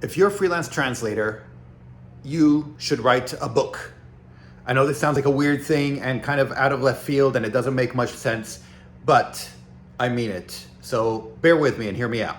If you're a freelance translator, you should write a book. I know this sounds like a weird thing and kind of out of left field and it doesn't make much sense, but I mean it. So bear with me and hear me out.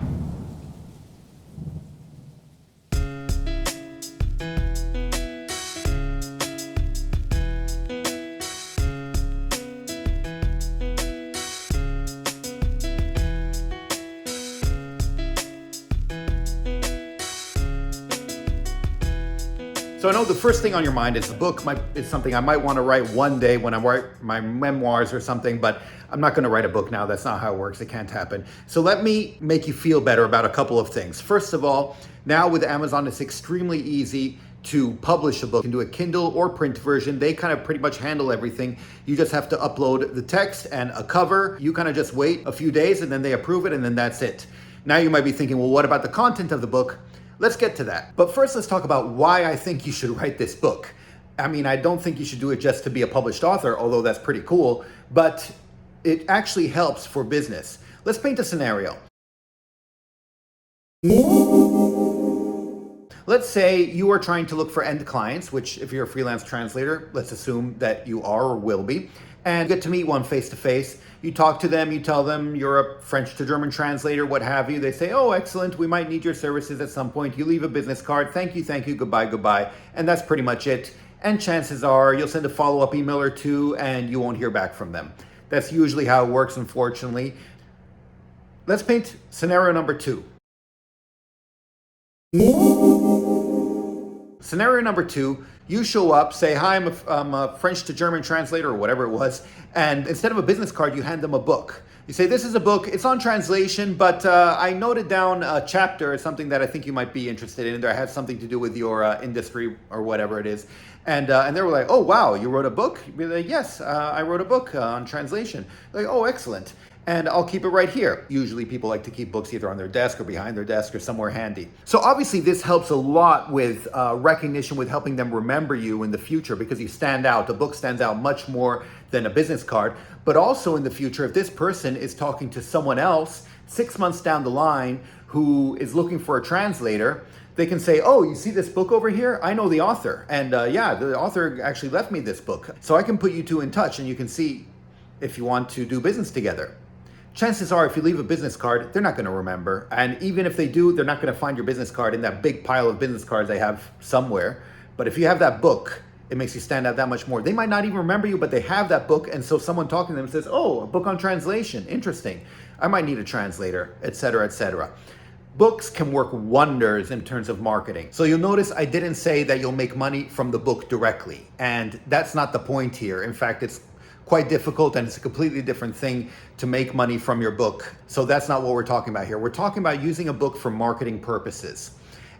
So I know the first thing on your mind is the book is something I might want to write one day when I write my memoirs or something, but I'm not going to write a book now. That's not how it works. It can't happen. So let me make you feel better about a couple of things. First of all, now with Amazon, it's extremely easy to publish a book. You can do a Kindle or print version. They kind of pretty much handle everything. You just have to upload the text and a cover. You kind of just wait a few days and then they approve it and then that's it. Now you might be thinking, well, what about the content of the book? Let's get to that. But first, let's talk about why I think you should write this book. I mean, I don't think you should do it just to be a published author, although that's pretty cool, but it actually helps for business. Let's paint a scenario. Let's say you are trying to look for end clients, which if you're a freelance translator, let's assume that you are or will be, and get to meet one face to face. You talk to them, you tell them you're a French to German translator, what have you. They say, oh, excellent, we might need your services at some point. You leave a business card, thank you, goodbye, goodbye. And that's pretty much it. And chances are you'll send a follow-up email or two and you won't hear back from them. That's usually how it works, unfortunately. Let's paint scenario number 2. Scenario number 2, you show up, say, hi, I'm a French to German translator or whatever it was, and instead of a business card, you hand them a book. You say, this is a book, it's on translation, but I noted down a chapter or something that I think you might be interested in that has something to do with your industry or whatever it is. And they were like, oh, wow, you wrote a book? You'd be like, yes, I wrote a book on translation. They're like, oh, excellent. And I'll keep it right here. Usually people like to keep books either on their desk or behind their desk or somewhere handy. So obviously this helps a lot with recognition, with helping them remember you in the future because you stand out. The book stands out much more than a business card. But also in the future, if this person is talking to someone else 6 months down the line who is looking for a translator, they can say, oh, you see this book over here? I know the author. And yeah, the author actually left me this book. So I can put you two in touch and you can see if you want to do business together. Chances are if you leave a business card, they're not going to remember. And even if they do, they're not going to find your business card in that big pile of business cards they have somewhere. But if you have that book, it makes you stand out that much more. They might not even remember you, but they have that book. And so someone talking to them says, oh, a book on translation. Interesting. I might need a translator, etc., etc. Books can work wonders in terms of marketing. So you'll notice I didn't say that you'll make money from the book directly. And that's not the point here. In fact, it's quite difficult and it's a completely different thing to make money from your book. So that's not what we're talking about here. We're talking about using a book for marketing purposes.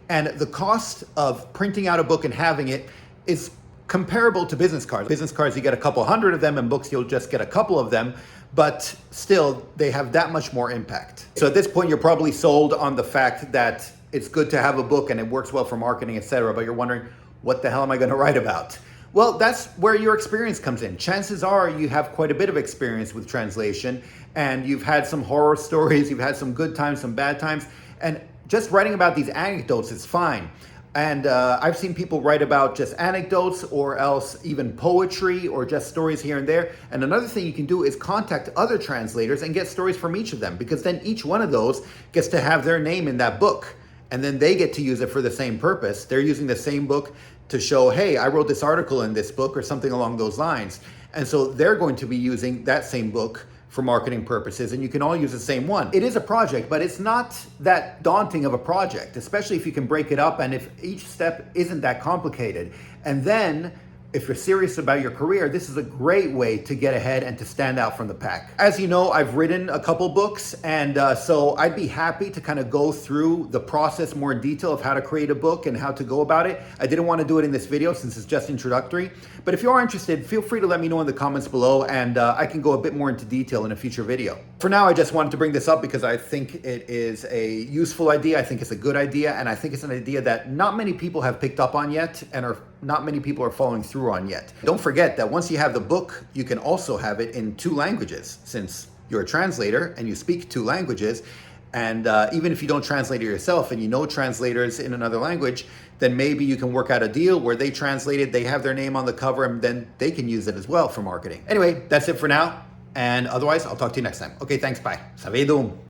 And the cost of printing out a book and having it is comparable to business cards. Business cards, you get a couple hundred of them, and books, you'll just get a couple of them, but still they have that much more impact. So at this point, you're probably sold on the fact that it's good to have a book and it works well for marketing, etc. But you're wondering, what the hell am I going to write about? Well, that's where your experience comes in. Chances are you have quite a bit of experience with translation and you've had some horror stories, you've had some good times, some bad times, and just writing about these anecdotes is fine. And I've seen people write about just anecdotes or else even poetry or just stories here and there. And another thing you can do is contact other translators and get stories from each of them, because then each one of those gets to have their name in that book. And then they get to use it for the same purpose. They're using the same book to show, hey, I wrote this article in this book or something along those lines. And so they're going to be using that same book for marketing purposes, and you can all use the same one. It is a project, but it's not that daunting of a project, especially if you can break it up and if each step isn't that complicated. And then if you're serious about your career, this is a great way to get ahead and to stand out from the pack. As you know, I've written a couple books, and so I'd be happy to kind of go through the process more in detail of how to create a book and how to go about it. I didn't want to do it in this video since it's just introductory, but if you are interested, feel free to let me know in the comments below, and I can go a bit more into detail in a future video. For now, I just wanted to bring this up because I think it is a useful idea. I think it's a good idea, and I think it's an idea that not many people have picked up on yet, and not many people are following through on yet. Don't forget that once you have the book, you can also have it in 2 languages. Since you're a translator and you speak 2 languages, And even if you don't translate it yourself and you know translators in another language, then maybe you can work out a deal where they translate it, they have their name on the cover, and then they can use it as well for marketing. Anyway, that's it for now. And otherwise, I'll talk to you next time. Okay, thanks, bye. Savedum.